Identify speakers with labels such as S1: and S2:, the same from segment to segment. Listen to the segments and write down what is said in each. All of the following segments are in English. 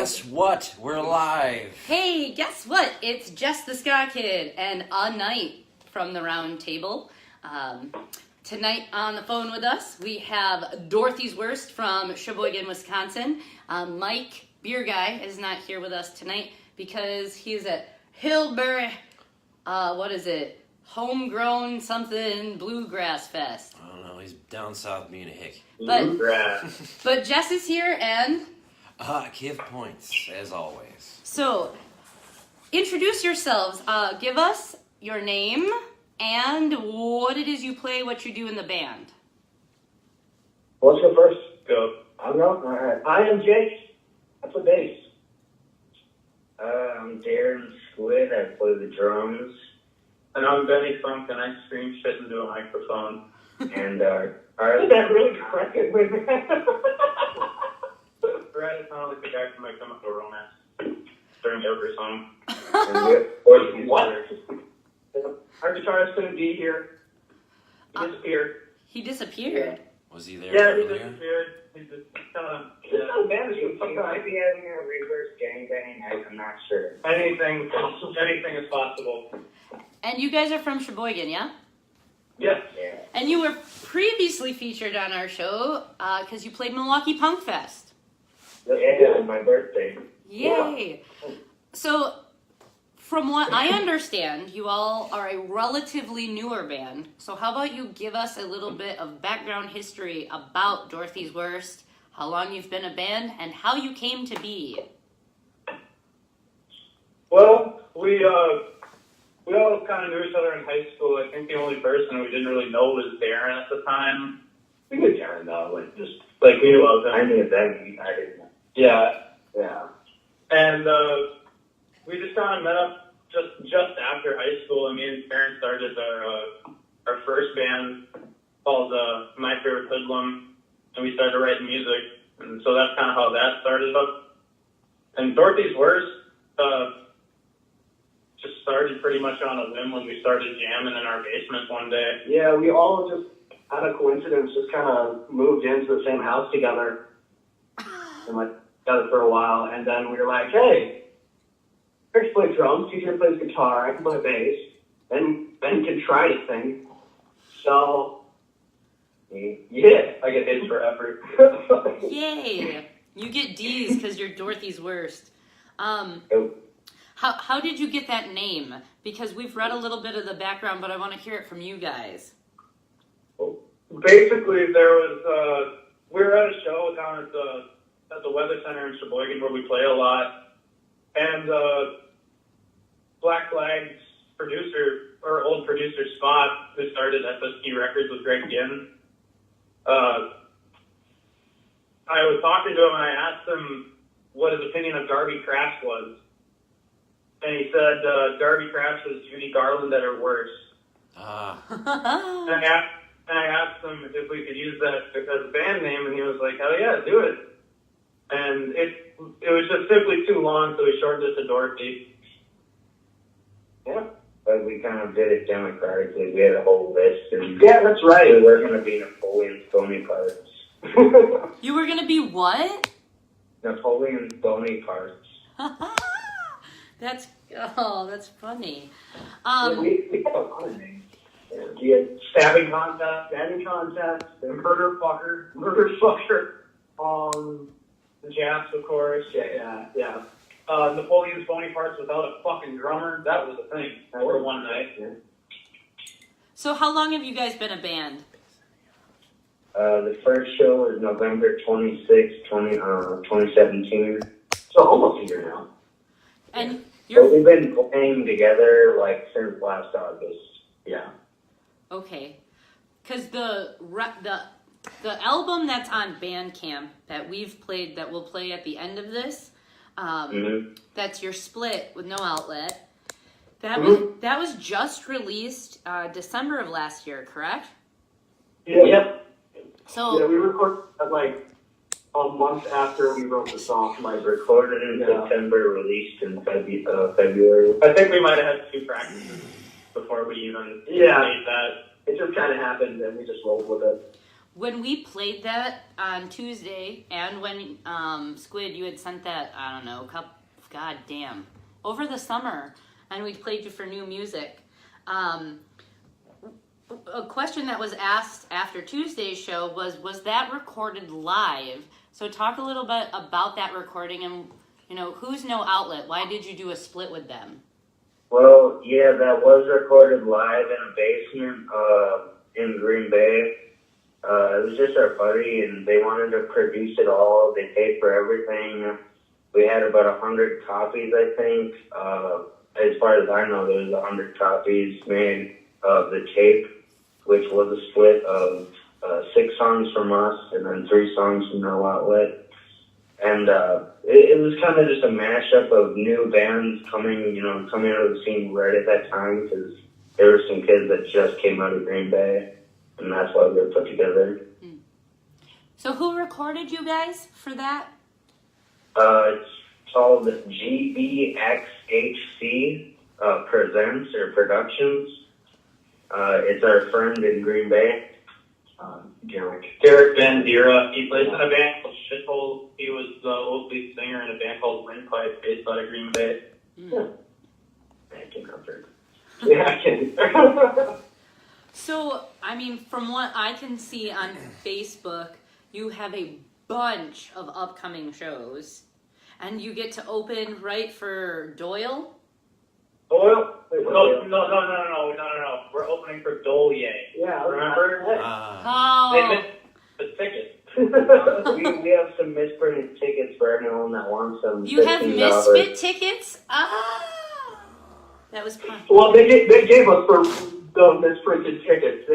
S1: Guess what? We're live.
S2: Hey, guess what? It's Jess the Ska Kid and a night from the round table. Tonight on the phone with us, we have Dorothy's Worst from Sheboygan, Wisconsin. Mike, beer guy, is not here with us tonight because he's at Hillbury, Homegrown something Bluegrass Fest.
S1: I don't know, he's down south being a hick.
S2: But Jess is here and...
S1: give points, as always.
S2: So, introduce yourselves. Give us your name and what it is you play, what you do in the band.
S3: Let's go first. Go. I'll go. All right. I am Jake. I play bass.
S4: I'm Darren Squid. I play the drums.
S5: And I'm Benny Funk, and I scream shit into a microphone.
S4: And
S3: Is that really correct? Wait a minute.
S5: Right, it sounds like the guy from My Chemical Romance during every song.
S3: What? Our guitarist couldn't be here. He disappeared.
S2: He disappeared.
S1: Was he there
S5: Yeah, he
S1: earlier?
S5: disappeared. He just
S3: This is a band
S4: he might be having a reverse gangbang. I'm not sure.
S5: anything is possible.
S2: And you guys are from Sheboygan, yeah?
S5: Yes.
S4: Yeah.
S2: And you were previously featured on our show because you played Milwaukee Punk Fest.
S4: Yeah, my birthday.
S2: Yay! So, from what I understand, you all are a relatively newer band. So how about you give us a little bit of background history about Dorothy's Worst, how long you've been a band, and how you came to be.
S5: Well, we all kind of knew each other in high school. I think the only person we didn't really know was Darren at the time.
S3: We knew Darren though,
S5: We knew of him.
S4: I knew that. I didn't know.
S5: Yeah.
S3: yeah.
S5: And we just kind of met up just after high school. Me and Darren started our first band called My Favorite Hoodlum, and we started writing music. And so that's kind of how that started up. And Dorothy's Worst just started pretty much on a whim when we started jamming in our basement one day.
S3: Yeah, we all just, out of coincidence, just kind of moved into the same house together. And together for a while. And then we were like, hey, I can play drums, TJ plays guitar, I can play bass. Then Ben can try to sing. So, yeah.
S5: I get hits for effort.
S2: Yay! You get D's because you're Dorothy's Worst.
S4: Oh.
S2: How did you get that name? Because we've read a little bit of the background, but I want to hear it from you guys.
S5: Basically, we were at a show down at the Weather Center in Sheboygan where we play a lot, and Black Flag's old producer Spot, who started FSP Records with Greg Ginn, I was talking to him and I asked him what his opinion of Darby Crash was. And he said Darby Crash was Judy Garland at her worst. And I asked him if we could use that as a band name, and he was like, hell yeah, do it. And it was just simply too long, so we shortened it to Dorothy.
S4: Yeah. But we kind of did it democratically. We had a whole list. And
S3: Yeah, that's right.
S4: we were going to be Napoleon's Bony Parts.
S2: You were going to be what?
S4: Napoleon's Bony Parts.
S2: That's funny.
S3: We had a lot of names. We had stabbing contest, murder fucker, the Japs, of course. Yeah. Napoleon's Bony Parts without a fucking drummer. That was a thing for one night.
S4: Yeah.
S2: So how long have you guys been a band?
S4: The first show was November 26, 2017.
S3: So almost a year now.
S2: And
S4: But we've been playing together since last August.
S3: Yeah.
S2: okay, because the album that's on Bandcamp that we've played, that we'll play at the end of this, that's your split with No Outlet. That was just released December of last year, correct?
S3: Yeah. Yep.
S2: So
S3: yeah, we recorded a month after we wrote the song.
S4: Recorded in September, released in February.
S5: I think we might have had 2 practices before we even made that.
S3: It just kind of happened, and we just rolled with it.
S2: when we played that on Tuesday, and when Squid, you had sent that, I don't know, god damn, over the summer, and we played you for new music. A question that was asked after Tuesday's show was that recorded live? So talk a little bit about that recording and, Who's No Outlet? Why did you do a split with them?
S4: Well, yeah, that was recorded live in a basement in Green Bay. It was just our buddy, and they wanted to produce it all. They paid for everything. We had about 100 copies, I think. As far as I know, there was 100 copies made of the tape, which was a split of 6 songs from us and then 3 songs from No Outlet. And it was kind of just a mashup of new bands coming out of the scene right at that time, because there were some kids that just came out of Green Bay, and that's why we were put together.
S2: So who recorded you guys for that?
S4: It's called GBXHC Presents or Productions. It's our friend in Green Bay,
S5: Derek Bandera. He plays in a band called Shithole. He was the old lead singer in a band called Windpipe, based out of Green Bay.
S4: I can cover.
S3: Yeah, I can.
S2: So, from what I can see on Facebook, you have a bunch of upcoming shows, and you get to open right for Doyle.
S3: Doyle?
S5: No. We're opening for Dolye.
S3: Yeah.
S5: Remember? They
S2: Oh,
S5: missed the ticket.
S4: we have some misprinted tickets for anyone that wants them.
S2: you have
S4: $15.
S2: Misfit tickets? Ah, that was fun.
S3: Well, they gave us the misprinted tickets.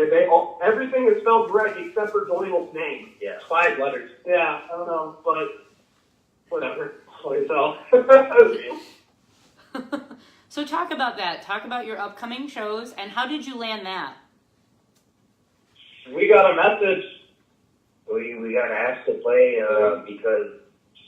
S3: Everything is spelled right except for Doyle's name.
S4: Yeah.
S5: 5 letters.
S3: Yeah, I don't know, but whatever. So.
S2: So talk about that. Talk about your upcoming shows, and how did you land that?
S5: We got a message.
S4: We got asked to play because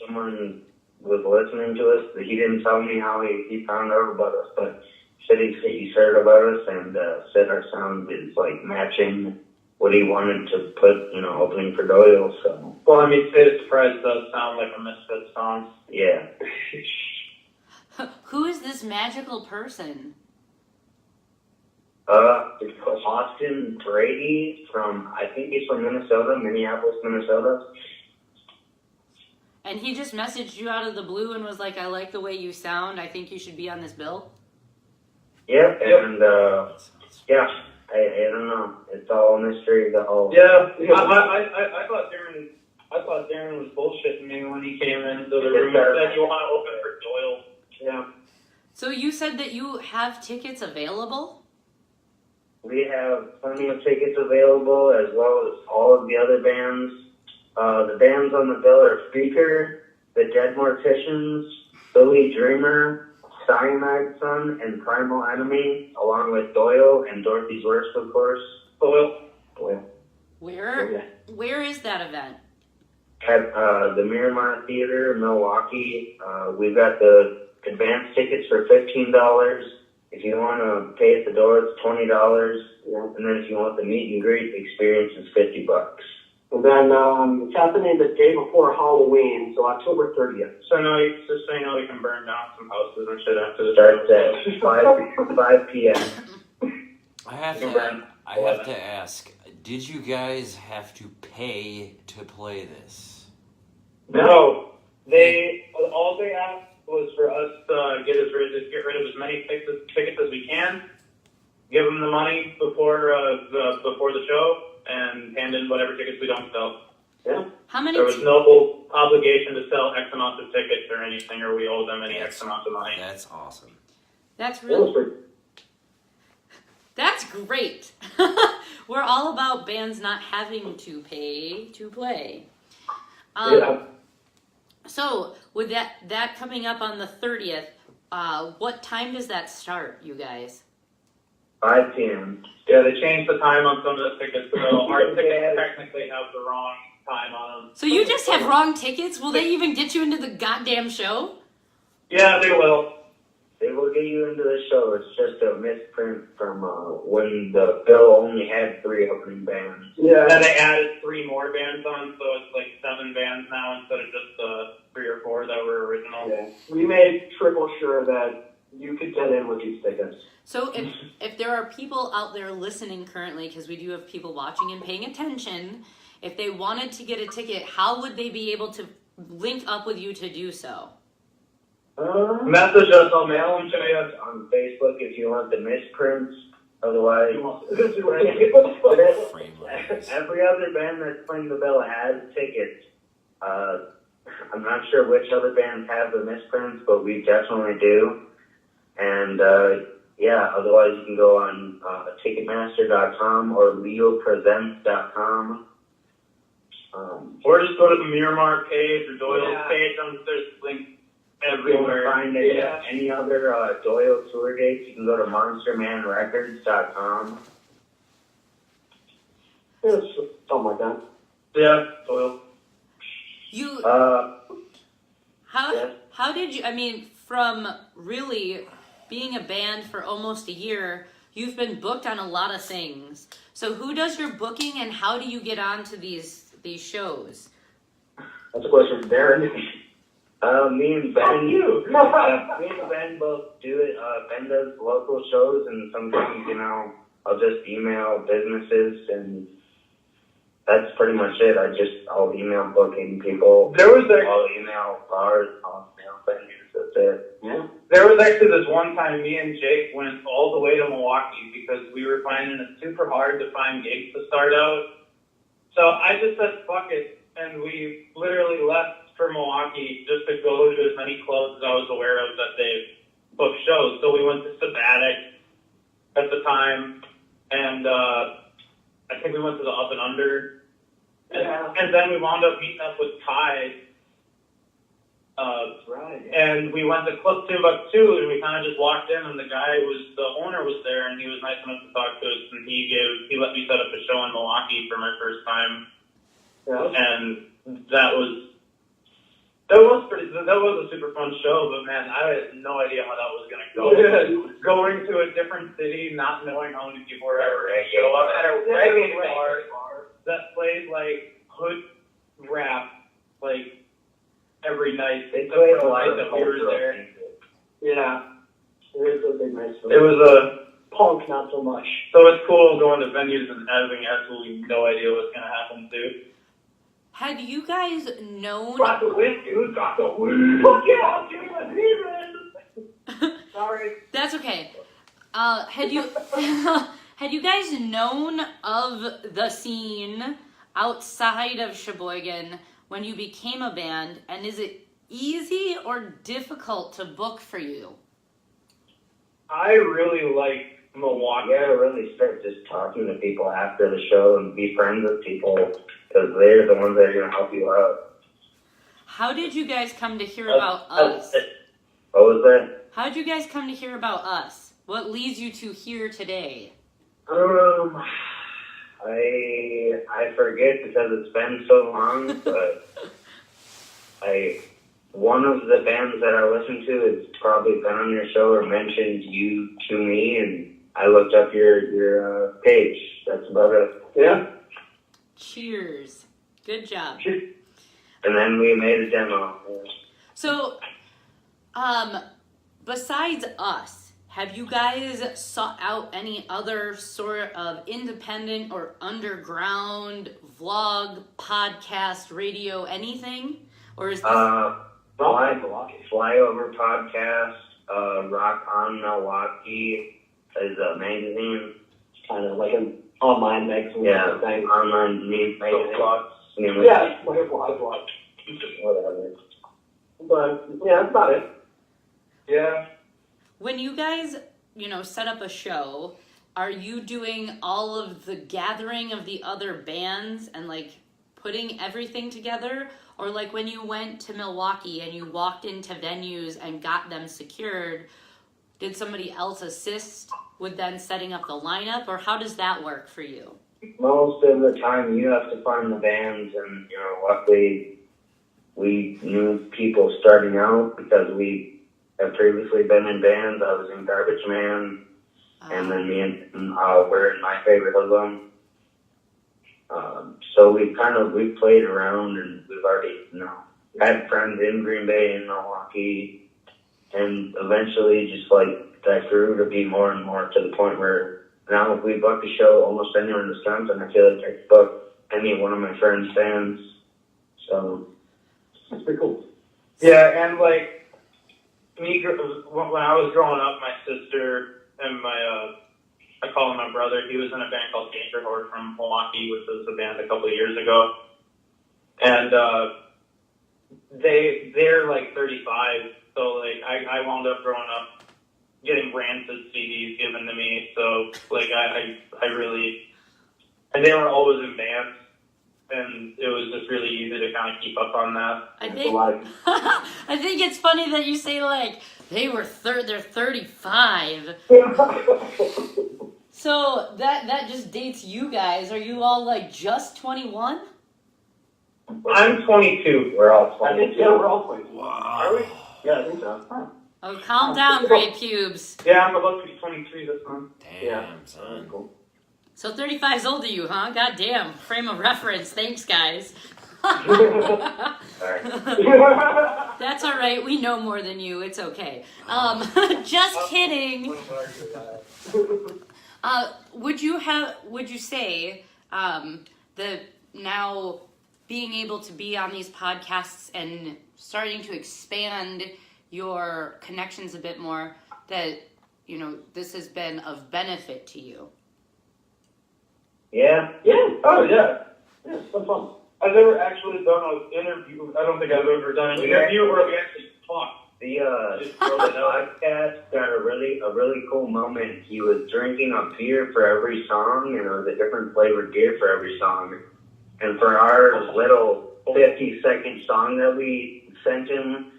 S4: someone was listening to us. He didn't tell me how he found out about us, but said he heard about us and said our sound is like matching what he wanted to put, opening for Doyle. So
S5: Well, State of Surprise does sound like a Misfits song.
S4: yeah.
S2: Who is this magical person?
S4: It's Austin Brady I think he's from Minneapolis, Minnesota.
S2: And he just messaged you out of the blue and was like, I like the way you sound. I think you should be on this bill.
S4: Yep, and yeah, I don't know. It's all a mystery. The whole
S5: Yeah, I thought Darren was bullshitting me when he came into the room and said you want to open for Doyle.
S3: Yeah.
S2: So you said that you have tickets available?
S4: We have plenty of tickets available, as well as all of the other bands. The bands on the bill are Speaker, The Dead Morticians, Billy Dreamer, Cyanide Sun, and Primal Enemy, along with Doyle and Dorothy's Worst, of course.
S5: Doyle.
S2: Where is that event?
S4: At the Miramar Theater, Milwaukee. We've got the advance tickets for $15. If you want to pay at the door, it's $20. Yeah. And then if you want the meet and greet experience, it's $50.
S3: And then it's happening the day before Halloween, so October 30th.
S5: So now we can burn down some houses and shit after the
S4: Starts at 5 p.m.
S1: I have to ask, did you guys have to pay to play this?
S5: No, all they asked was for us to get rid of as many tickets as we can, give them the money before the show, and hand in whatever tickets we don't sell.
S3: Yeah.
S2: How many?
S5: There was no obligation to sell X amount of tickets or anything, or we owe them any X amount of money.
S1: That's awesome.
S2: That's
S3: That
S2: really.
S3: was pretty.
S2: That's great. We're all about bands not having to pay to play.
S3: Yeah.
S2: So with that coming up on the 30th, what time does that start, you guys?
S4: 5 p.m.
S5: Yeah, they changed the time on some of the tickets, so our tickets technically have the wrong time on them.
S2: So you just have wrong tickets? Will they even get you into the goddamn show?
S5: Yeah, they will.
S4: They will get you into the show. It's just a misprint from when the bill only had 3 opening bands.
S3: Yeah.
S5: And they added 3 more bands on, so it's like 7 bands now instead of just the 3 or 4 that were original.
S3: Yeah. We made triple sure that you could get in with these tickets.
S2: So if there are people out there listening currently, because we do have people watching and paying attention, if they wanted to get a ticket, how would they be able to link up with you to do so?
S5: Message us, I'll mail them to
S4: Check
S5: you.
S4: us on Facebook if you want the misprints. Otherwise,
S1: Frameless.
S4: every other band that's playing the bill has tickets. I'm not sure which other bands have the misprints, but we definitely do. And yeah, otherwise you can go on Ticketmaster.com or LeoPresents.com.
S5: Or just go to the Miramar page or Doyle's
S3: Yeah.
S5: page. There's links
S4: You
S5: everywhere.
S4: can find any other Doyle tour dates. You can go to MonsterManRecords.com.
S3: It's something like that.
S5: Yeah, Doyle.
S2: You
S4: Yes.
S2: how did you? I mean, from really being a band for almost a year, you've been booked on a lot of things. So who does your booking, and how do you get onto these shows?
S3: That's a question for Darren.
S4: Me and Ben.
S3: you.
S4: Me and Ben both do it. Ben does local shows, and sometimes, I'll just email businesses, and that's pretty much it. I'll email booking people. I'll email bars. I'll email venues. That's it.
S3: Yeah.
S5: There was actually this one time me and Jake went all the way to Milwaukee because we were finding it super hard to find gigs to start out. So I just said, fuck it. And we literally left for Milwaukee just to go to as many clubs as I was aware of that they booked shows. So we went to Sabbatic at the time, and I think we went to the Up and Under.
S3: Yeah.
S5: And then we wound up meeting up with Ty.
S3: Right.
S5: And we went to Club Timbuktu, and we kind of just walked in, and the owner was there, and he was nice enough to talk to us, and he let me set up a show in Milwaukee for my first time,
S3: Yeah.
S5: and that was a super fun show, but man, I had no idea how that was gonna go.
S3: Yeah.
S5: Going to a different city, not knowing how many people were ever gonna
S4: Yeah.
S5: show up at a reggae
S3: Yeah.
S5: bar that played like hood rap, like every night.
S4: They
S5: Except
S4: play
S5: for
S4: a
S5: the
S4: lot
S5: night
S4: of
S5: that we were
S4: cultural
S5: there.
S4: things.
S3: Yeah. It is a big nice
S5: It was
S3: punk, not so much.
S5: so it's cool going to venues and having absolutely no idea what's gonna happen too.
S2: Had you guys known?
S3: Got the wind, dude. Got the wind. Fuck yeah, I'm doing a heathen. Sorry.
S2: That's okay. Had you had you guys known of the scene outside of Sheboygan when you became a band, and is it easy or difficult to book for you?
S5: I really like Milwaukee.
S4: You gotta really start just talking to people after the show and be friends with people, because they're the ones that are gonna help you out.
S2: How did you guys come to hear about us?
S4: What was that?
S2: How did you guys come to hear about us? What leads you to here today?
S4: I forget because it's been so long, but one of the bands that I listened to has probably been on your show or mentioned you to me, and I looked up your page. That's about it.
S3: Yeah.
S2: Cheers. Good job.
S4: And then we made a demo.
S2: So, besides us, have you guys sought out any other sort of independent or underground vlog, podcast, radio, anything? Or is this...
S4: Flyover Podcast, Rock on Milwaukee is a magazine.
S3: Kind of like an online magazine.
S4: Yeah,
S3: Thing.
S4: online magazine.
S3: Yeah, like a blog.
S4: Whatever.
S3: But, yeah, that's about it.
S5: Yeah.
S2: When you guys, set up a show, are you doing all of the gathering of the other bands and, putting everything together? Or, when you went to Milwaukee and you walked into venues and got them secured, did somebody else assist with then setting up the lineup? Or how does that work for you?
S4: Most of the time you have to find the bands, and, luckily we knew people starting out because we have previously been in bands. I was in Garbage Man, and then me and were in My Favorite Hoodlum. So we've played around, and we've already, had friends in Green Bay and Milwaukee, and eventually just like that grew to be more and more to the point where now if we book a show almost anywhere in Wisconsin, I feel like I could book any one of my friends' bands. So
S3: That's pretty cool.
S5: Yeah, and like me, when I was growing up, my sister and I call him my brother. He was in a band called Danger Horde from Milwaukee, which was a band a couple of years ago, and they're like 35. So like I wound up growing up getting Rancid CDs given to me. So like I really, and they were always in bands, and it was just really easy to kind of keep up on that.
S2: I think it's funny that you say like they're 35. So that just dates you guys. Are you all like just 21?
S5: I'm 22.
S4: we're all
S3: I think,
S4: 22.
S3: yeah, we're all 22.
S1: Wow.
S5: Are we?
S3: Yeah, I think so. Huh.
S2: Oh, calm down, Gray Pubes.
S5: Yeah, I'm about to be 23 this month.
S1: Damn, son.
S3: Cool.
S2: So 35 is old to you, huh? God damn. Frame of reference. Thanks, guys.
S4: Sorry.
S2: That's all right. We know more than you. It's okay. Just kidding. Would you say the now being able to be on these podcasts and starting to expand your connections a bit more, that this has been of benefit to you?
S4: Yeah.
S3: Yeah.
S5: Oh yeah.
S3: Yeah, it's been fun.
S5: I've never actually done an interview. I don't think I've ever done an interview where we actually talked.
S4: The podcast got a really cool moment. He was drinking a beer for every song, and it was a different flavored beer for every song. And for our little 50-second song that we sent him,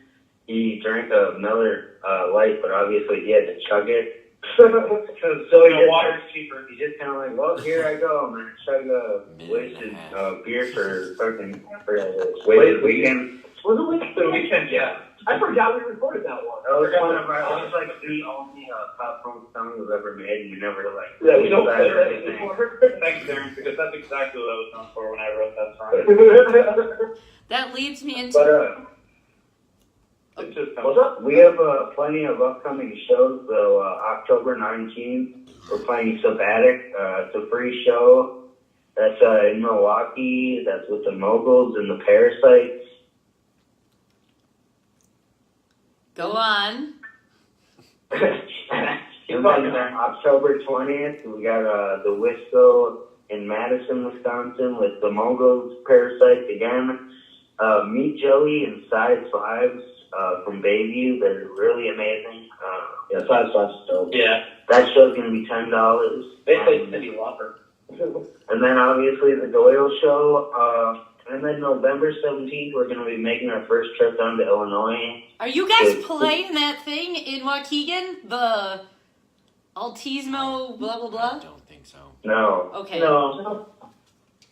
S4: he drank a Miller Lite, but obviously he had to chug it. So
S5: Water's cheaper.
S4: He's just kind of like, well, here I go. I'm going to chug a wasted beer for wasted weekend.
S3: Was it weekend?
S5: The weekend, yeah.
S3: I forgot we recorded that one.
S4: That was one of our, it was like the only pop punk song we've ever made, and we never
S3: Yeah, we don't
S4: decided
S3: play
S4: or
S3: that
S4: anything.
S3: anymore.
S5: Thanks, Darren, because that's exactly what I was going for when I wrote that song.
S2: That leads me into...
S4: But
S5: It's just
S3: What's up?
S4: we have plenty of upcoming shows. So October 19th, we're playing Sabbatic. It's a free show. That's in Milwaukee. That's with the Moguls and the Parasites.
S2: Go on.
S4: And then October 20th, we got the Wisco in Madison, Wisconsin with the Moguls, Parasites again. Meet Joey and Side Slives from Bayview. They're really amazing.
S3: Side Slive's dope.
S5: Yeah.
S4: That show's going to be $10.
S3: They played Cindy Lauper.
S4: And then obviously the Doyle show. And then November 17th, we're going to be making our first trip down to Illinois.
S2: Are you guys playing that thing in Waukegan? The Altismo blah blah
S1: I
S2: blah?
S1: don't think so.
S4: No.
S2: Okay.
S3: No.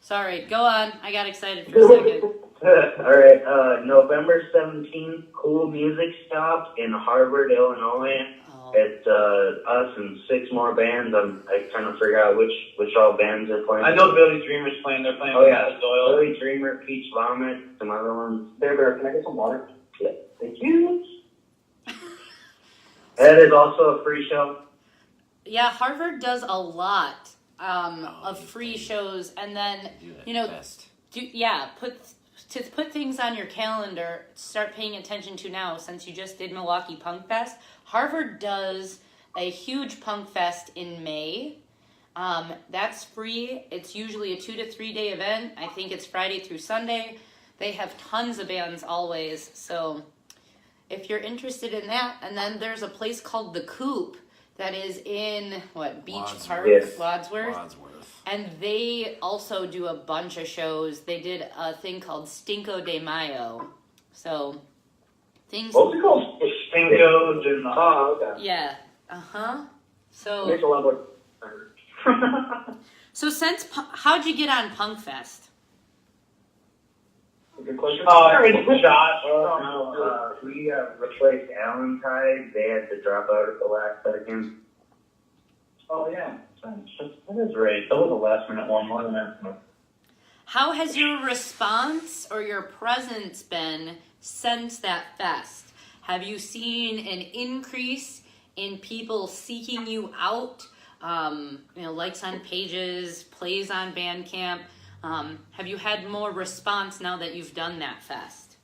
S2: Sorry. Go on. I got excited for a second.
S4: All right. November 17th, Cool Music Stop in Harvard, Illinois.
S2: Oh.
S4: It's us and 6 more bands. I kind of forgot which all bands are playing.
S5: I know Billy Dreamer's playing. They're playing
S4: Oh
S5: with
S4: yeah,
S5: Matt Doyle.
S4: Billy Dreamer, Peach Vomit, some other ones.
S3: Bear, can I get some water?
S4: Yeah.
S3: Thank you.
S4: That is also a free show.
S2: Yeah, Harvard does a lot of free shows, and then
S1: Do that best.
S2: put things on your calendar. Start paying attention to now, since you just did Milwaukee Punk Fest. Harvard does a huge punk fest in May. That's free. It's usually a 2 to 3 day event. I think it's Friday through Sunday. They have tons of bands always, so if you're interested in that. And then there's a place called The Coop that is in Beach
S1: Wadsworth.
S2: Park,
S4: Yes.
S2: Wadsworth. And they also do a bunch of shows. They did a thing called Stinko de Mayo. So things.
S3: What's it called?
S5: Stinko's and
S3: Oh, okay.
S2: Yeah. Uh-huh. So
S3: Makes a lot more.
S2: how'd you get on Punk Fest?
S3: Good question.
S5: Josh.
S4: No, we replaced Allen Tide. They had to drop out at the last second.
S3: Oh, yeah.
S5: That is right. That was a last minute one, wasn't it?
S2: How has your response or your presence been since that fest? Have you seen an increase in people seeking you out? Likes on pages, plays on Bandcamp. Have you had more response now that you've done that fest?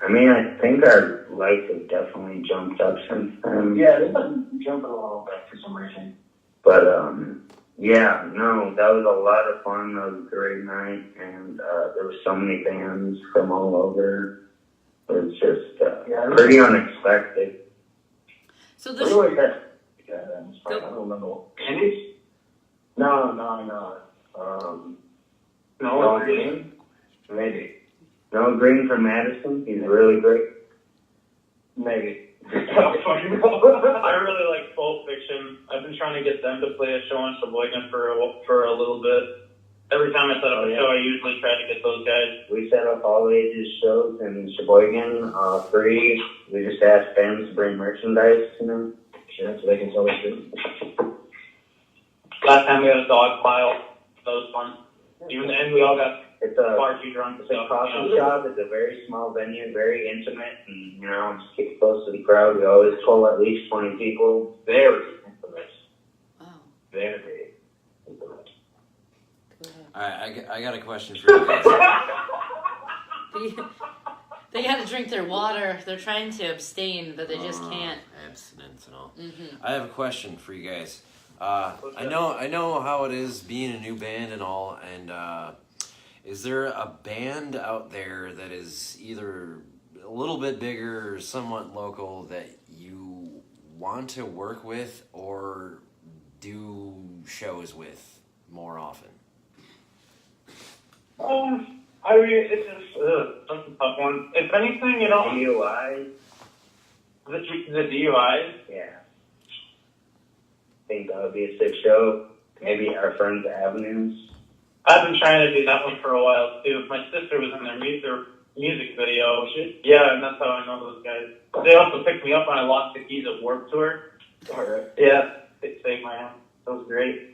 S4: I mean, I think our likes have definitely jumped up since then.
S3: Yeah, they've been jumping a little bit for some reason.
S4: But, yeah, no, that was a lot of fun. That was a great night. And there were so many bands from all over. It was just pretty unexpected.
S2: So
S3: I really had, I don't remember what. Candies? No. No Green? Maybe.
S4: No Green from Madison. He's really great.
S3: Maybe.
S5: I really like Pulp Fiction. I've been trying to get them to play a show in Sheboygan for a little bit. Every time I set up a show, I usually try to get those guys.
S4: We set up all ages shows in Sheboygan, free. We just asked fans to bring merchandise,
S3: Yeah, so they can tell us too.
S5: Last time we had a dog pile. That was fun. And we all got
S4: It's a
S5: far too drunk to stop.
S4: coffee shop. It's a very small venue, very intimate, and just keep close to the crowd. We always pull at least 20 people.
S3: Very infamous.
S2: Wow.
S3: Very infamous.
S2: Go ahead.
S1: All right, I got a question for you guys.
S2: They got to drink their water. They're trying to abstain, but they just can't.
S1: Abstinence and all.
S2: Mm-hmm.
S1: I have a question for you guys. I know how it is being a new band and all, and is there a band out there that is either a little bit bigger or somewhat local that you want to work with or do shows with more often?
S5: I mean, it's just that's a tough one. If anything,
S4: DUI?
S5: the DUIs.
S4: Yeah. I think that would be a sick show. Maybe our friends Avenues.
S5: I've been trying to do that one for a while too. My sister was in their music video. Yeah, and that's how I know those guys. They also picked me up when I lost the keys at Warped Tour.
S3: Alright.
S5: Yeah, they saved my ass. That was great.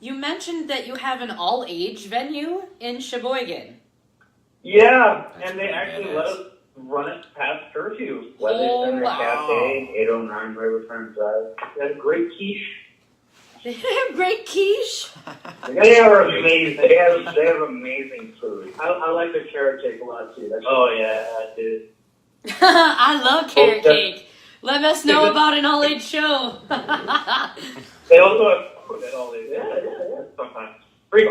S2: You mentioned that you have an all-age venue in Sheboygan.
S5: Yeah,
S1: That's
S5: and they
S1: pretty
S5: actually
S1: badass.
S5: let us run it past curfew.
S4: Weather Center
S2: wow.
S4: Cafe, 809 Riverfront Drive.
S3: They had great quiche.
S2: They have great quiche.
S4: They are amazing. They have amazing food.
S3: I like their carrot cake a lot too. That's
S5: Oh yeah, dude.
S2: I love carrot cake. Let us know about an all-age show.
S5: They also have food at all these.
S3: Yeah.
S5: Sometimes free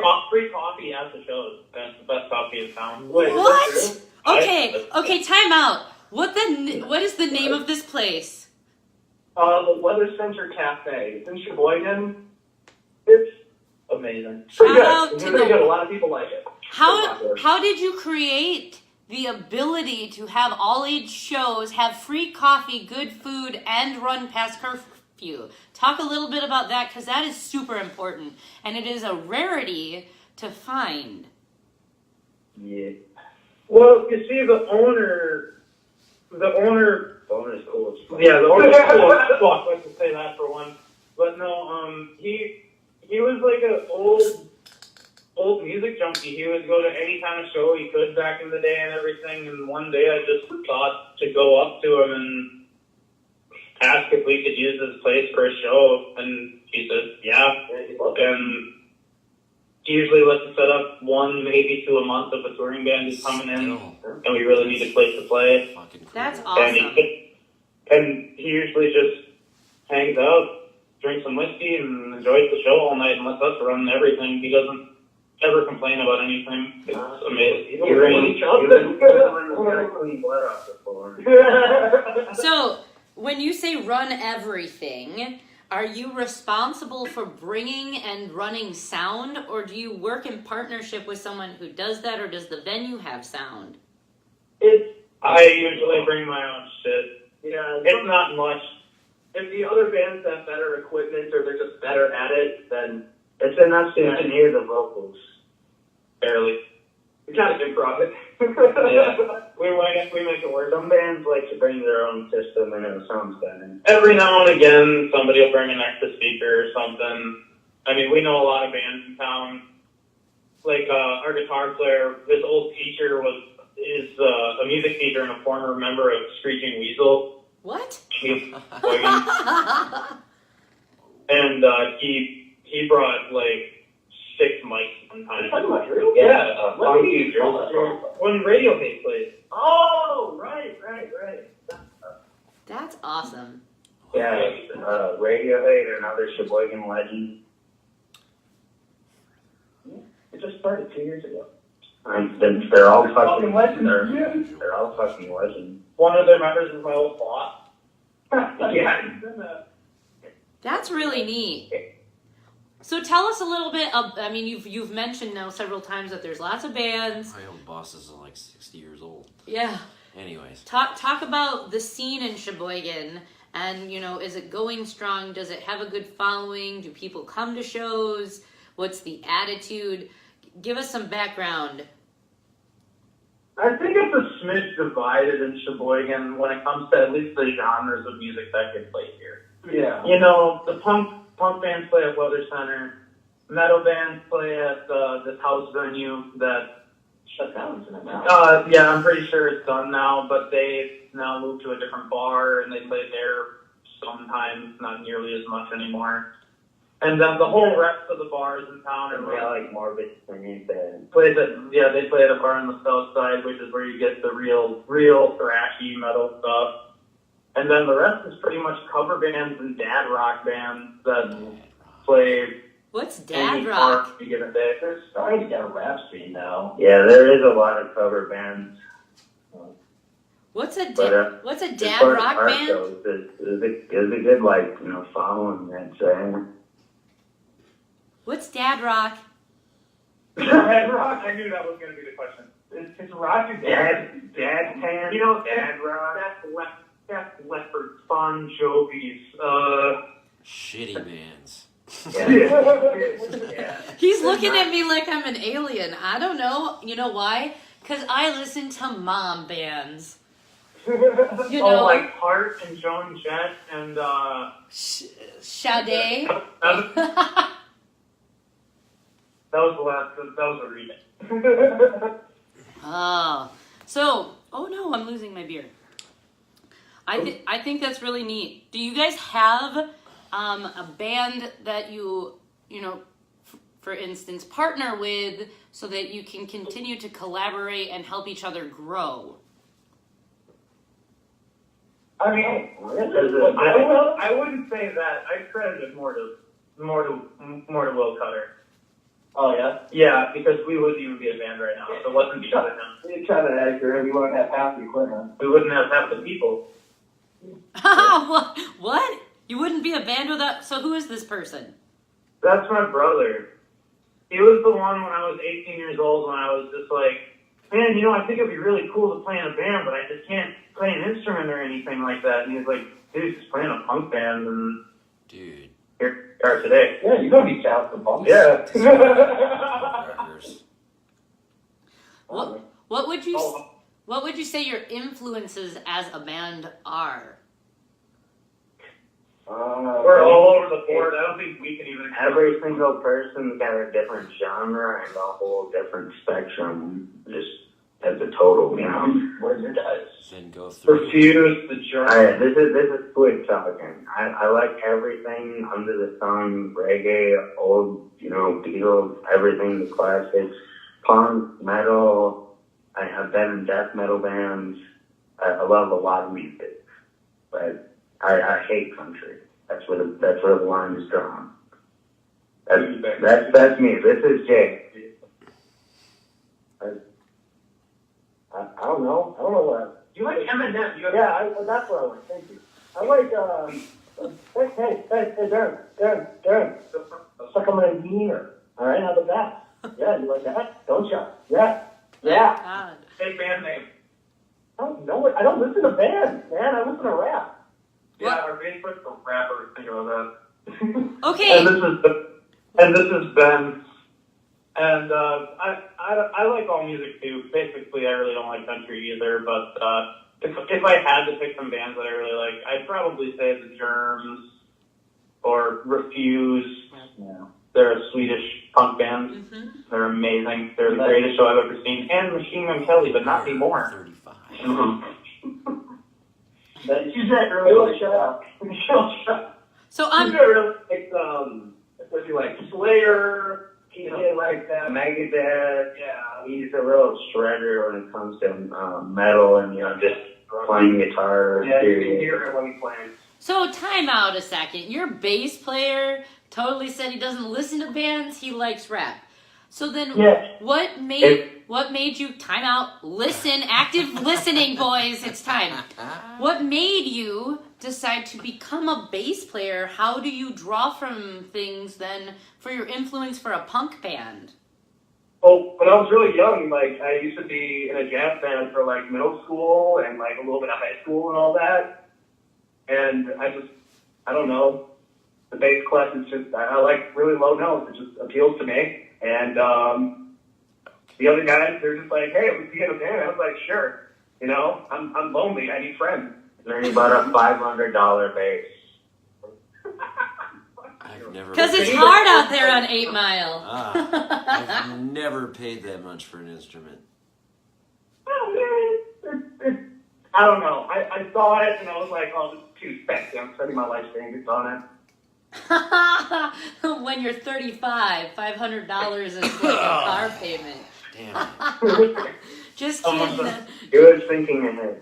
S5: coffee at the shows. That's the best coffee in town.
S3: Wait,
S2: What?
S3: is that
S2: Okay, time out. What is the name of this place?
S3: The Weather Center Cafe. It's in Sheboygan. It's
S5: Amazing.
S3: pretty
S2: Shout
S3: good.
S2: out
S3: It's
S2: to
S3: pretty
S2: the-
S3: good. A lot of people like it.
S2: How did you create the ability to have all-age shows, have free coffee, good food, and run past curfew? Talk a little bit about that, because that is super important, and it is a rarity to find.
S4: Yeah.
S5: Well, you see, the owner.
S4: Owner's cool as fuck.
S5: Yeah, the owner's cool as fuck. Let's just say that for one. But no, he was like an old music junkie. He would go to any kind of show he could back in the day and everything. And one day I just thought to go up to him and ask if we could use his place for a show. And he said, yeah. And he usually lets us set up 1, maybe 2 a month if a touring band is coming in and we really need a place to play.
S1: Fucking cool.
S2: That's
S5: And
S2: awesome.
S5: he usually just hangs out, drinks some whiskey, and enjoys the show all night and lets us run everything. He doesn't ever complain about anything. It's amazing.
S3: You really
S4: He's the one who's got to clean blood off the floor.
S2: So, when you say run everything, are you responsible for bringing and running sound, or do you work in partnership with someone who does that, or does the venue have sound?
S5: I usually bring my own shit.
S3: Yeah.
S5: It's not much.
S3: If the other bands have better equipment or they're just better at it, then
S4: It's enough so you can hear the vocals.
S5: Barely.
S3: We kind of improv it.
S5: Yeah. We make it work.
S4: Some bands like to bring their own system and it sounds better.
S5: Every now and again, somebody will bring an extra speaker or something. I mean, we know a lot of bands in town. Like our guitar player, his old teacher is a music teacher and a former member of Screeching Weasel.
S2: What?
S5: And he brought like 6 mics one time.
S3: Yeah.
S5: When Radiohead played.
S3: Oh, right.
S2: That's awesome.
S4: Yeah, Radiohead, another Sheboygan legend.
S3: It just started 2 years ago.
S4: They're all fucking
S3: legends.
S4: They're all fucking legends.
S5: One of their members is my old boss.
S3: Yeah.
S2: That's really neat. So tell us a little bit of, I mean, you've mentioned now several times that there's lots of bands.
S1: My old boss is like 60 years old.
S2: Yeah.
S1: Anyways.
S2: Talk about the scene in Sheboygan and, you know, is it going strong? Does it have a good following? Do people come to shows? What's the attitude? Give us some background.
S5: I think it's a smidge divided in Sheboygan when it comes to at least the genres of music that get played here.
S3: Yeah.
S5: You know, the punk bands play at Weather Center. Metal bands play at this house venue that
S3: Shut down, isn't it now?
S5: yeah, I'm pretty sure it's done now, but they now moved to a different bar and they play there sometimes, not nearly as much anymore. And then the whole rest of the bars in town are
S4: Yeah, like Morbid Singing Band.
S5: they play at a bar on the south side, which is where you get the real thrashy metal stuff. And then the rest is pretty much cover bands and dad rock bands that play
S2: What's
S5: any
S2: dad rock?
S5: bar you get a day.
S3: They're starting to get a rap scene now.
S4: Yeah, there is a lot of cover bands.
S2: What's a
S4: But,
S2: what's a
S4: As
S2: dad
S4: far as
S2: rock
S4: art
S2: band?
S4: goes, it's a good, like, you know, following, I'd say.
S2: What's dad rock?
S5: Dad rock? I knew that was going to be the question.
S3: It's rock and
S4: Dad pan,
S5: You know,
S4: dad rock.
S5: that's Leopard, Bon Jovi's,
S1: Shitty bands.
S4: Yeah.
S2: He's looking at me like I'm an alien. I don't know. You know why? Because I listen to mom bands. You know,
S5: like Hart and Joan Jett and,
S2: Sade.
S5: that was a remake.
S2: Oh, so, oh no, I'm losing my beer. I think that's really neat. Do you guys have a band that you know, for instance, partner with so that you can continue to collaborate and help each other grow?
S5: I mean, I wouldn't say that. I credit it more to Will Cutter.
S3: Oh, yeah?
S5: Yeah, because we wouldn't even be a band right now. So it wasn't because of him.
S3: You're kind of accurate. We wouldn't have half the equipment.
S5: We wouldn't have half the people.
S2: What? You wouldn't be a band without? So who is this person?
S5: That's my brother. He was the one when I was 18 years old when I was just like, man, you know, I think it'd be really cool to play in a band, but I just can't play an instrument or anything like that. And he was like, dude, just playing a punk band, and
S1: Dude.
S5: here we are today.
S3: Yeah, you're going to be talented, bump.
S5: Yeah.
S1: Crackers.
S2: What would you say your influences as a band are?
S5: We're all over the board. I don't think we can even.
S4: Every single person's got a different genre and a whole different spectrum, just as a total, you know.
S3: Where's your guys?
S1: Then go through.
S5: Refuse the journey.
S4: Alright, this is quick talking. I like everything under the sun, reggae, old, you know, Beatles, everything, the classics, punk, metal. I have been in death metal bands. I love a lot of music, but I hate country. That's where the line is drawn. That's me. This is Jay.
S3: I don't know. I don't know what.
S5: You like Eminem?
S3: Yeah, that's what I like. Thank you. I like, hey, Darren. Suck on my wiener. All right, how about that? Yeah, you like that? Don't you? Yeah.
S2: God.
S5: Big band name.
S3: I don't know it. I don't listen to bands, man. I listen to rap.
S5: Yeah, our bass player's a rapper. Think about that.
S2: Okay.
S5: And this has been And I like all music too. Basically, I really don't like country either. But if I had to pick some bands that I really like, I'd probably say the Germs or Refuse.
S3: Yeah.
S5: They're a Swedish punk band.
S2: Mm-hmm.
S5: They're amazing. They're the greatest show I've ever seen. And Machine Gun Kelly, but not anymore.
S1: 35.
S3: She's that really shut.
S2: So I'm
S3: really like what you like Slayer, like that.
S4: Megadeth.
S3: Yeah.
S4: He's a real shredder when it comes to metal and just playing guitar.
S3: Yeah, you can
S4: period.
S3: hear it when he plays.
S2: So time out a second. Your bass player totally said he doesn't listen to bands, he likes rap. So then
S3: Yeah.
S2: what made you time out, listen, active listening, boys, it's time. What made you decide to become a bass player? How do you draw from things then for your influence for a punk band?
S3: Well, when I was really young, like I used to be in a jazz band for like middle school and like a little bit of high school and all that. And I don't know, the bass class is just, I like really low notes. It just appeals to me. And the other guys, they're just like, hey, let's get a band. I was like, sure. You know, I'm lonely. I need friends.
S4: And then he bought a $500 bass.
S1: I've never.
S2: Because it's hard out there on 8 Mile.
S1: I've never paid that much for an instrument.
S3: I don't know. I saw it and I was like, oh, this is too sexy. I'm spending my life savings on it.
S2: When you're 35, $500 is like a car payment.
S1: Damn.
S2: Just kidding.
S4: He was thinking ahead.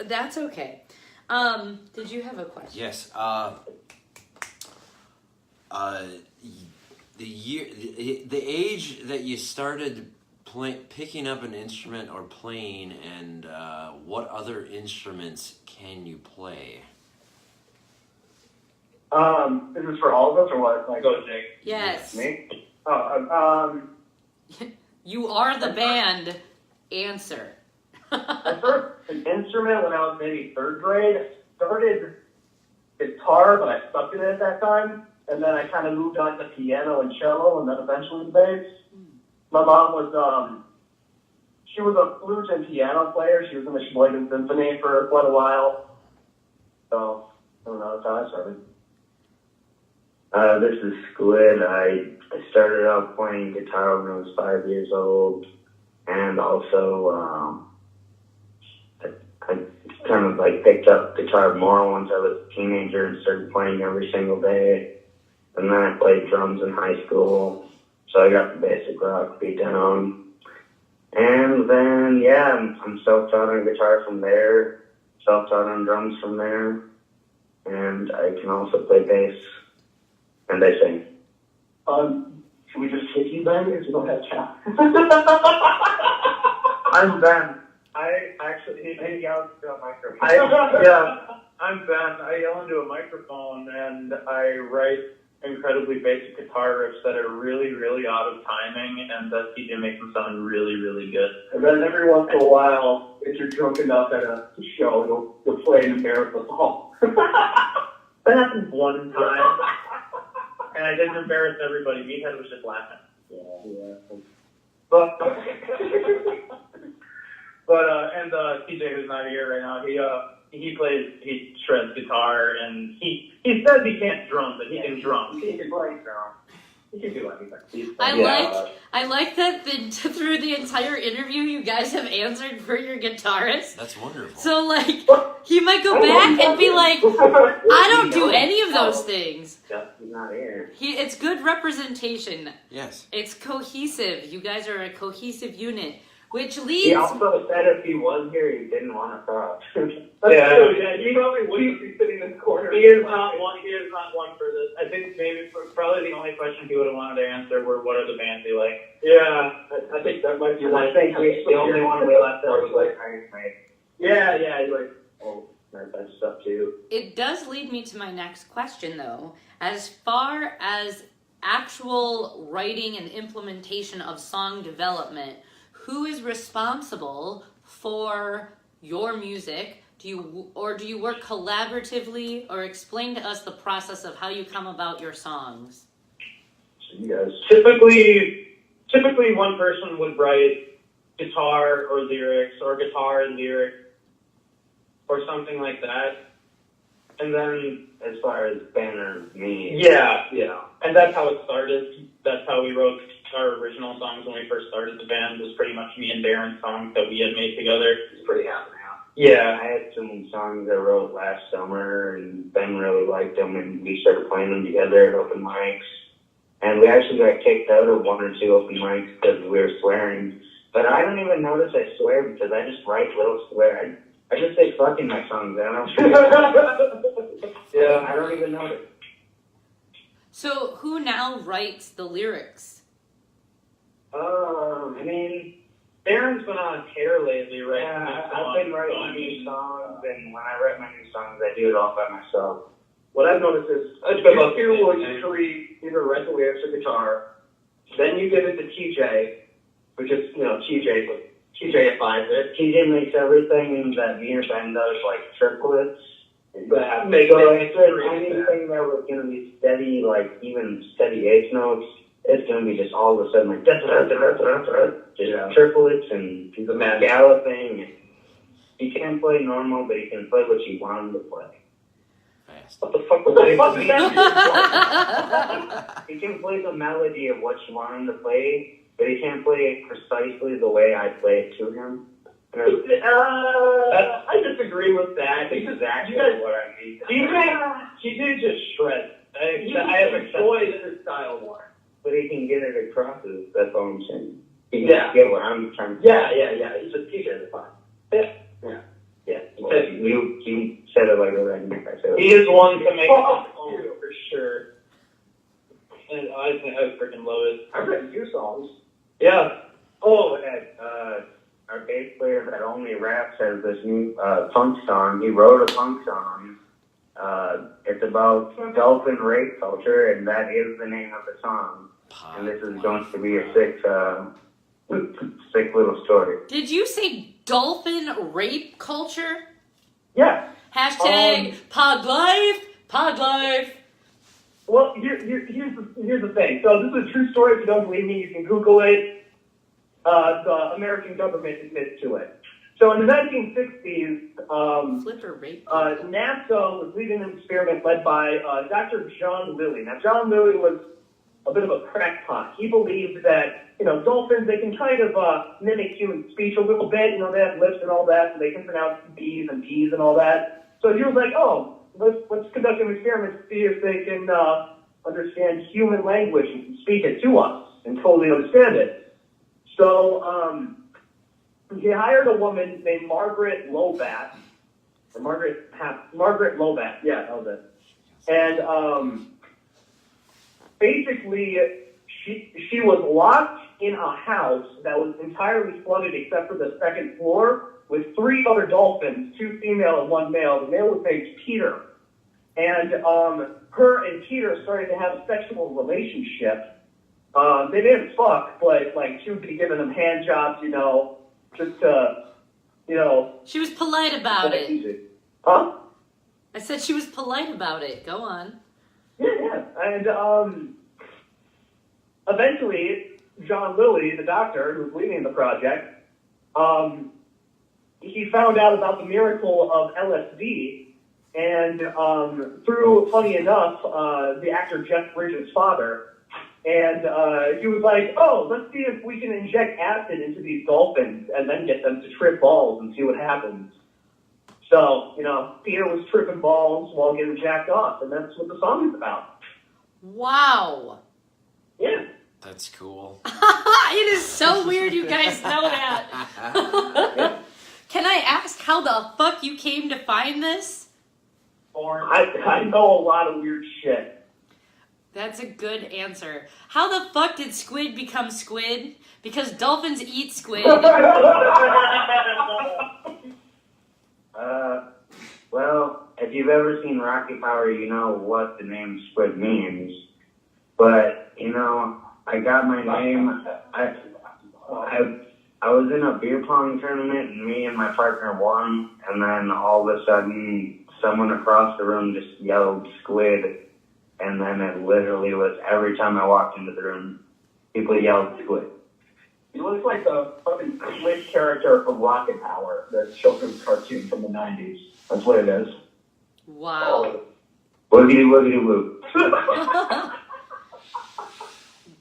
S2: That's okay. Did you have a question?
S1: Yes. The age that you started picking up an instrument or playing, and what other instruments can you play?
S3: Is this for all of us or what? Like,
S5: Go, Jake.
S2: Yes.
S3: me? Oh,
S2: You are the band. Answer.
S3: I started an instrument when I was maybe third grade. I started guitar, but I sucked at it at that time. And then I kind of moved on to piano and cello, and then eventually the bass. My mom was, she was a flute and piano player. She was in the Sheboygan Symphony for quite a while. So, I don't know, that's how I started.
S4: This is Squid. I started out playing guitar when I was 5 years old, and also I kind of like picked up guitar more once I was a teenager and started playing every single day. And then I played drums in high school, so I got the basic rock beat down. And then, yeah, I'm self-taught on guitar from there, self-taught on drums from there, and I can also play bass. And I sing.
S3: Should we just hit you, Ben, because you don't have chat?
S4: I'm Ben.
S3: I actually, he yells into a microphone.
S5: I'm Ben. I yell into a microphone and I write incredibly basic guitar riffs that are really, really out of timing, and that DJ makes them sound really, really good.
S3: And then every once in a while, if you're drunk enough at a show, you'll play and embarrass us all.
S5: That happened one time, and I didn't embarrass everybody. Meathead was just laughing.
S3: Yeah.
S5: But TJ, who's not here right now, he shreds guitar, and he says he can't drum, but he can drum.
S3: He can play drum. He can do anything.
S2: I like that through the entire interview you guys have answered for your guitarist.
S1: That's wonderful.
S2: So like he might go back and be like, I don't do any of those things.
S4: Justin's not here.
S2: It's good representation.
S1: Yes.
S2: It's cohesive. You guys are a cohesive unit, which leads.
S4: He also said if he was here, he didn't want to talk.
S3: Yeah, he probably wouldn't be sitting in the corner.
S5: He is not one for this. I think probably the only question he would have wanted to answer were, what are the bands he like?
S3: Yeah, I think that might be.
S4: I think the only one we left out was like Iron Maiden.
S3: Yeah, he's like, oh, that stuff too.
S2: It does lead me to my next question, though. As far as actual writing and implementation of song development, who is responsible for your music? Do you work collaboratively, or explain to us the process of how you come about your songs?
S3: So you guys.
S5: Typically, typically one person would write guitar or lyrics, or guitar and lyric, or something like that. And then,
S4: as far as Ben or me.
S5: yeah. And that's how it started. That's how we wrote our original songs when we first started the band. Was pretty much me and Darren's songs that we had made together.
S3: It's pretty happy now.
S5: Yeah.
S4: I had some songs I wrote last summer, and Ben really liked them, and we started playing them together at open mics. And we actually got kicked out of 1 or 2 open mics because we were swearing. But I don't even notice I swear because I just write little swear. I just say fuck in my songs. I don't.
S3: Yeah.
S4: I don't even notice.
S2: So who now writes the lyrics?
S4: I mean,
S5: Darren's been on tear lately, right?
S4: yeah, I've been writing new songs, and when I write my new songs, I do it all by myself.
S3: What I've noticed is you two will usually either write the lyrics or guitar, then you give it to TJ, which is, TJ finds it.
S4: TJ makes everything that me or Ben does, like triplets.
S3: But
S4: So if there's anything that was going to be steady, like even steady eighth notes, it's going to be just all of a sudden like just triplets and
S3: he's a man.
S4: galloping. He can't play normal, but he can play what you want him to play.
S1: Fast.
S3: What the fuck was that?
S4: He can play the melody of what you want him to play, but he can't play it precisely the way I play it to him.
S3: I disagree with that.
S4: Exactly
S3: You guys,
S4: what I mean.
S3: TJ just shreds. I have enjoyed his style more.
S4: But he can get it across. That's all I'm saying. He can
S3: Yeah.
S4: get what I'm trying to say.
S3: Yeah. He's just TJ is fine.
S4: Yeah. Well, you said it like a redneck. I said
S5: He is one to make
S3: Oh,
S5: it for sure. And I freaking love it.
S3: I've written 2 songs.
S5: Yeah.
S4: Oh, and our bass player that only raps has this new punk song. He wrote a punk song. It's about dolphin rape culture, and that is the name of the song. And this is going to be a sick little story.
S2: Did you say dolphin rape culture?
S3: Yeah.
S2: Hashtag pod life.
S3: Well, here's the thing. So this is a true story. If you don't believe me, you can Google it. The American government admits to it. So in the 1960s,
S2: Flipper rape.
S3: NASA was leading an experiment led by Dr. John Lilly. Now, John Lilly was a bit of a crackpot. He believed that, dolphins, they can kind of mimic human speech a little bit. They have lips and all that, so they can pronounce B's and P's and all that. So he was like, let's conduct an experiment to see if they can understand human language and speak it to us and totally understand it. So he hired a woman named Margaret Lobat. Margaret Lobat, yeah, that was it. And basically, she was locked in a house that was entirely flooded except for the second floor with 3 other dolphins, 2 female and 1 male. The male was named Peter. And her and Peter started to have a sexual relationship. They didn't fuck, but she would be giving them hand jobs, just to,
S2: She was polite about it.
S3: Huh?
S2: I said she was polite about it. Go on.
S3: Yeah. And eventually, John Lilly, the doctor who was leading the project, he found out about the miracle of LSD, and through, funny enough, the actor Jeff Bridges' father. And he was like, let's see if we can inject acid into these dolphins and then get them to trip balls and see what happens. So, Peter was tripping balls while getting jacked off, and that's what the song is about.
S2: Wow.
S3: Yeah.
S1: That's cool.
S2: It is so weird you guys know that. Can I ask how the fuck you came to find this?
S3: I know a lot of weird shit.
S2: That's a good answer. How the fuck did squid become squid? Because dolphins eat squid.
S4: Well, if you've ever seen Rocky Power, you know what the name Squid means. But, I got my name. I was in a beer pong tournament, and me and my partner won. And then all of a sudden, someone across the room just yelled squid. And then it literally was every time I walked into the room, people yelled squid.
S3: He looks like the fucking Click character from Rocket Power, the children's cartoon from the 90s. That's what it is.
S2: Wow.
S4: Woogity woogity woo.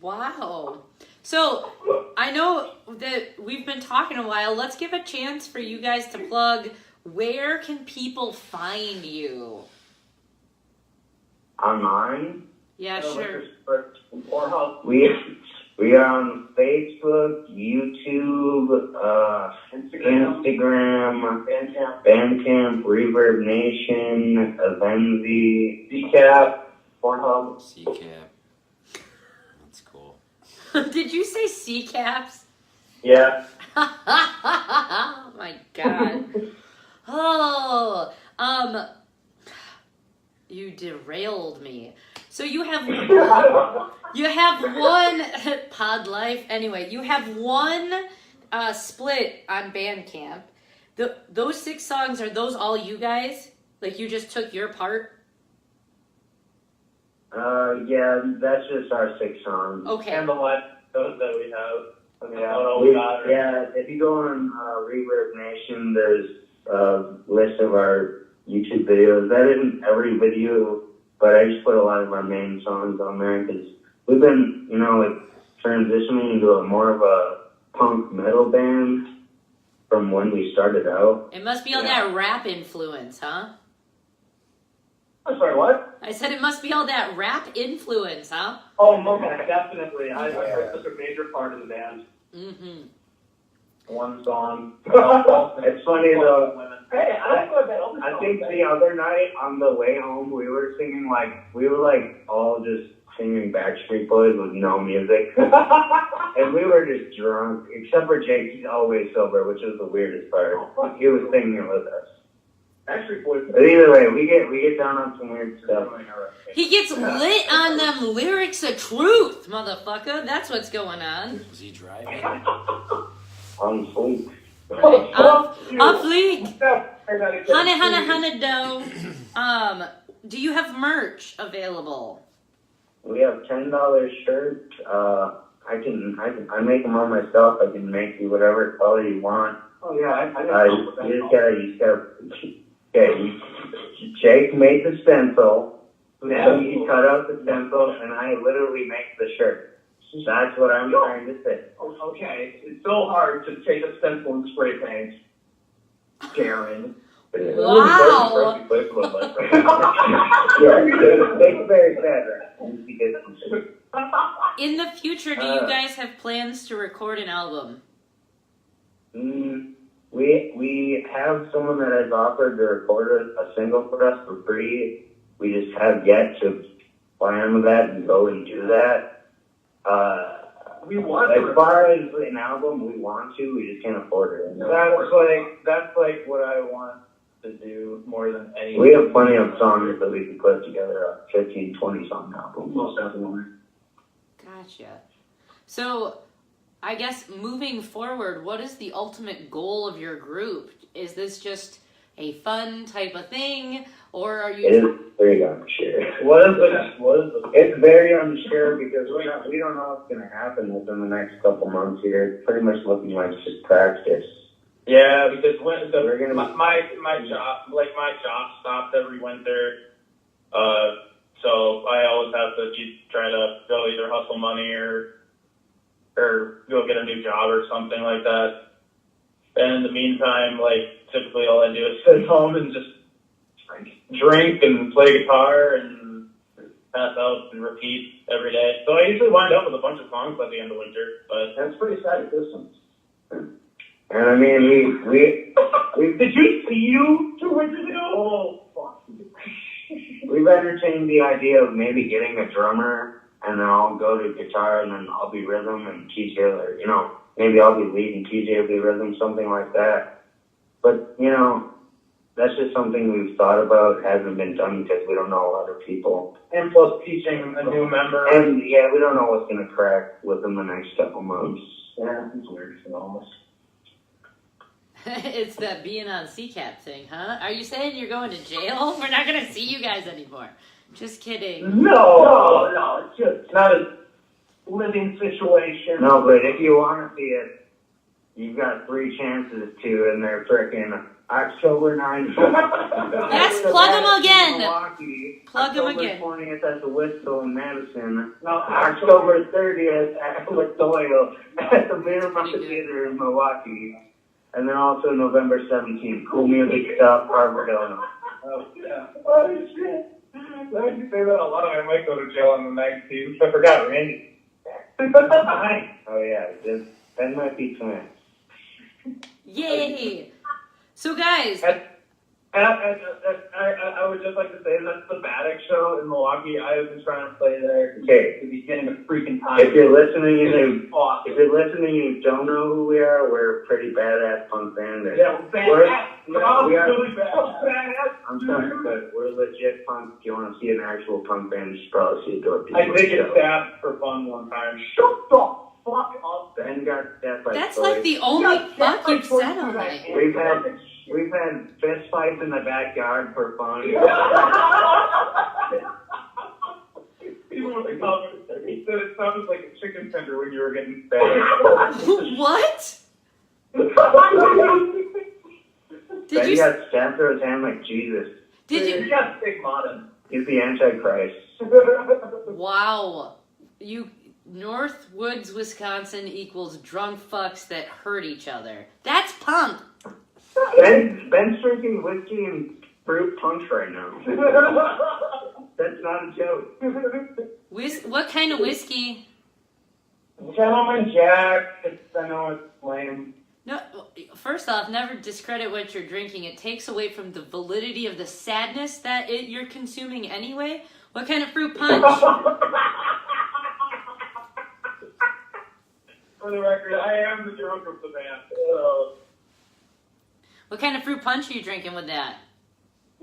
S2: Wow. So, I know that we've been talking a while. Let's give a chance for you guys to plug. Where can people find you?
S4: Online?
S2: Yeah, sure.
S4: We are on Facebook, YouTube, Instagram, Bandcamp, Reverb Nation, Avenzi,
S3: Decap, Pornhub.
S1: CCAP. That's cool.
S2: Did you say sea caps?
S3: Yeah.
S2: Oh my god. Oh, you derailed me. So you have one pod life. Anyway, you have one split on Bandcamp. Those 6 songs, are those all you guys? Like you just took your part?
S4: Yeah, that's just our 6 songs.
S2: Okay.
S5: And the live shows that we have.
S4: Yeah, if you go on Reverb Nation, there's a list of our YouTube videos. That isn't every video, but I just put a lot of our main songs on there because we've been, transitioning into a more of a punk metal band from when we started out.
S2: It must be all that rap influence, huh?
S3: I'm sorry, what?
S2: I said it must be all that rap influence, huh?
S3: Oh, okay, definitely. I heard such a major part of the band.
S2: Mm-hmm.
S3: One song.
S4: It's funny though.
S3: Hey,
S4: I think the other night on the way home, we were singing we were all just singing Backstreet Boys with no music. And we were just drunk, except for Jake, he's always sober, which is the weirdest part. He was singing it with us.
S3: Backstreet Boys.
S4: But either way, we get down on some weird stuff.
S2: He gets lit on them lyrics of truth, motherfucker. That's what's going on.
S1: Was he driving?
S4: On sleep.
S2: Right. Off fleek. Honey, dough. Do you have merch available?
S4: We have $10 shirts. I make them all myself. I can make you whatever color you want.
S3: Oh yeah,
S4: You just gotta. Okay, Jake made the stencil.
S3: Yeah.
S4: He cut out the stencil, and I literally make the shirt. That's what I'm trying to say.
S3: Okay, it's so hard to take a stencil and spray paint. Karen.
S2: Wow.
S4: Yeah, it's very sad, right?
S2: In the future, do you guys have plans to record an album?
S4: We have someone that has offered to record a single for us for free. We just have yet to plan with that and go and do that.
S3: We want
S4: as far as an album, we want to. We just can't afford it.
S3: That's like what I want to do more than anything.
S4: We have plenty of songs that we could put together a 15, 20 song album.
S3: Most definitely.
S2: Gotcha. So, I guess moving forward, what is the ultimate goal of your group? Is this just a fun type of thing, or are you?
S4: It is very unsure. It's very unsure because we don't know what's going to happen within the next couple months here. It's pretty much looking like just practice.
S5: Yeah, because my job stopped every winter, so I always have to keep trying to go either hustle money or go get a new job or something like that. And in the meantime, typically all I do is sit home and just drink and play guitar and pass out and repeat every day. So I usually wind up with a bunch of songs by the end of winter, but
S3: That's pretty sad distance.
S4: And I mean, we
S3: Did you see you 2 winters ago? Oh, fuck.
S4: we've entertained the idea of maybe getting a drummer, and then I'll go to guitar, and then I'll be rhythm, and TJ, or, maybe I'll be lead, and TJ will be rhythm, something like that. But, that's just something we've thought about, hasn't been done because we don't know a lot of people.
S5: and plus teaching a new member.
S4: And, yeah, we don't know what's going to crack within the next couple months.
S3: Yeah, it's weird for almost.
S2: It's that being on CCAP thing, huh? Are you saying you're going to jail? We're not going to see you guys anymore. Just kidding.
S3: No, it's just
S5: It's not as
S3: living situation.
S4: No, but if you want to see it, you've got 3 chances to, and they're frickin' October 9th.
S2: Yes, plug them again.
S4: Milwaukee.
S2: Plug them again.
S4: October 20th at the Whistle in Madison.
S3: No,
S4: October 30th at Doyle at the Miramar
S2: Pretty good.
S4: Theater in Milwaukee. And then also November 17th, Cool Music Stuff, Harvard, Illinois.
S3: Oh, yeah.
S5: Oh, shit. Now you say that a lot, I might go to jail on the 19th. I forgot Randy.
S4: Oh yeah, that might be twins.
S2: Yay! So guys,
S5: I would just like to say that's the Baddock show in Milwaukee. I have been trying to play there
S4: Okay,
S5: to the beginning of freaking time.
S4: if you're listening and
S5: Awesome.
S4: you don't know who we are, we're a pretty badass punk band.
S5: Yeah,
S4: We're-
S5: badass.
S4: we are-
S5: Really badass.
S4: I'm sorry, but we're legit punk. If you want to see an actual punk band, you should probably see Dorothy.
S5: I did get stabbed for fun one time. Shut the fuck up.
S4: Ben got stabbed by
S2: that's
S4: Troy.
S2: like the only fuck you've said all night.
S4: We've had fist fights in the backyard for fun.
S5: Even with the comment, he said it sounded like a chicken tender when you were getting stabbed.
S2: What? Did
S4: Ben
S2: you?
S4: got stabbed through his hand like Jesus.
S2: Did
S5: You
S2: you?
S5: got stigmata.
S4: He's the Antichrist.
S2: Wow. You Northwoods, Wisconsin equals drunk fucks that hurt each other. That's punk.
S4: Ben's drinking whiskey and fruit punch right now. That's not a joke.
S2: What kind of whiskey?
S5: Gentleman Jack. I know it's lame.
S2: No, first off, never discredit what you're drinking. It takes away from the validity of the sadness that you're consuming anyway. What kind of fruit punch?
S5: For the record, I am the drunk of the band.
S2: What kind of fruit punch are you drinking with that?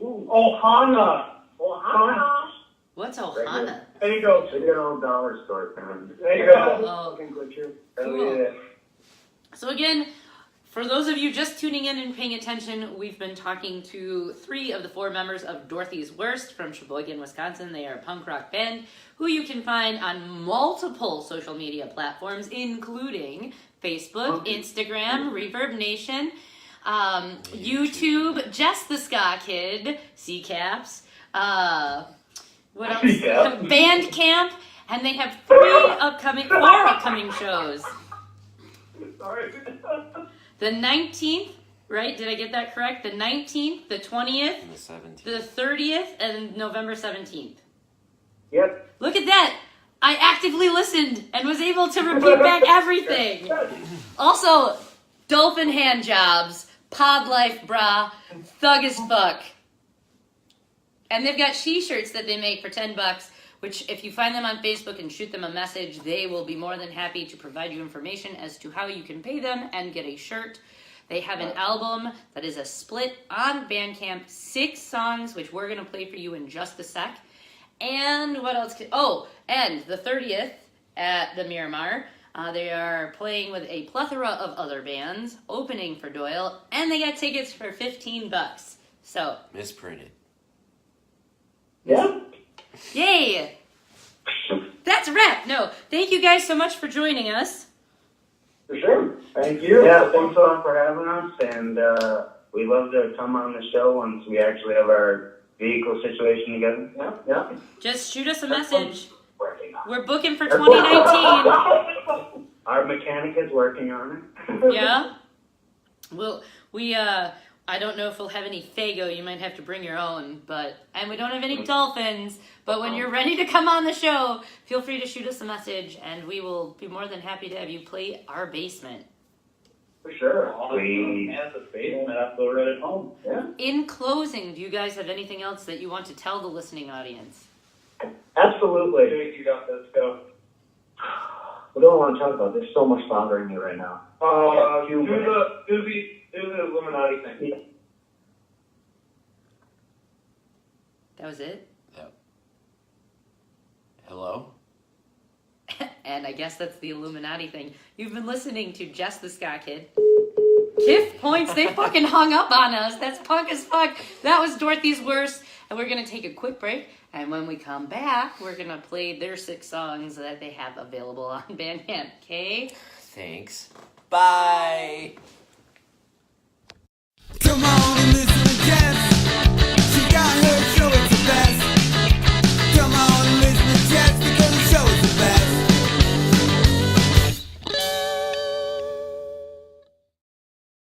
S5: Ohana. Ohana.
S2: What's Ohana?
S5: There you go.
S4: It's a good old dollar store kind.
S5: There you go.
S2: Oh,
S4: Oh,
S2: cool.
S4: yeah.
S2: So again, for those of you just tuning in and paying attention, we've been talking to 3 of the 4 members of Dorothy's Worst from Sheboygan, Wisconsin. They are a punk rock band who you can find on multiple social media platforms, including Facebook, Instagram, Reverb Nation, YouTube, Jess the Ska Kid, C-Caps, what else?
S5: C-Caps.
S2: Bandcamp, and they have 4 upcoming shows.
S5: Sorry.
S2: The 19th, right? Did I get that correct? The 19th, the 20th,
S1: And the 17th.
S2: the 30th, and November 17th.
S4: Yep.
S2: Look at that! I actively listened and was able to repeat back everything. Also, dolphin hand jobs, pod life bra, thug as fuck. And they've got t-shirts that they make for $10, which if you find them on Facebook and shoot them a message, they will be more than happy to provide you information as to how you can pay them and get a shirt. They have an album that is a split on Bandcamp, 6 songs, which we're going to play for you in just a sec. And what else? And the 30th at the Miramar, they are playing with a plethora of other bands, opening for Doyle, and they got tickets for $15. So,
S1: Misprinted.
S3: Yeah.
S2: yay! That's a wrap. No, thank you guys so much for joining us.
S3: For sure. Thank you.
S4: Yeah, thanks a lot for having us, and we'd love to come on the show once we actually have our vehicle situation together.
S3: Yeah. Yeah.
S2: Just shoot us a message.
S3: Working on
S2: We're booking for 2019.
S4: Our mechanic is working on it.
S2: Yeah? Well, I don't know if we'll have any Fago. You might have to bring your own, and we don't have any dolphins. But when you're ready to come on the show, feel free to shoot us a message, and we will be more than happy to have you play our basement.
S3: For sure.
S4: Please.
S5: At the basement, I feel right at home.
S3: Yeah.
S2: In closing, do you guys have anything else that you want to tell the listening audience?
S3: Absolutely.
S5: Dude, you got this. Go.
S3: We don't want to talk about. There's so much bothering me right now.
S5: Do the Illuminati thing.
S2: That was it?
S1: Yep. Hello?
S2: And I guess that's the Illuminati thing. You've been listening to Jess the Ska Kid. Kiff points, they fucking hung up on us. That's punk as fuck. That was Dorothy's Worst. And we're going to take a quick break. And when we come back, we're going to play their 6 songs that they have available on Bandcamp, okay?
S1: Thanks. Bye.
S6: Come on and listen.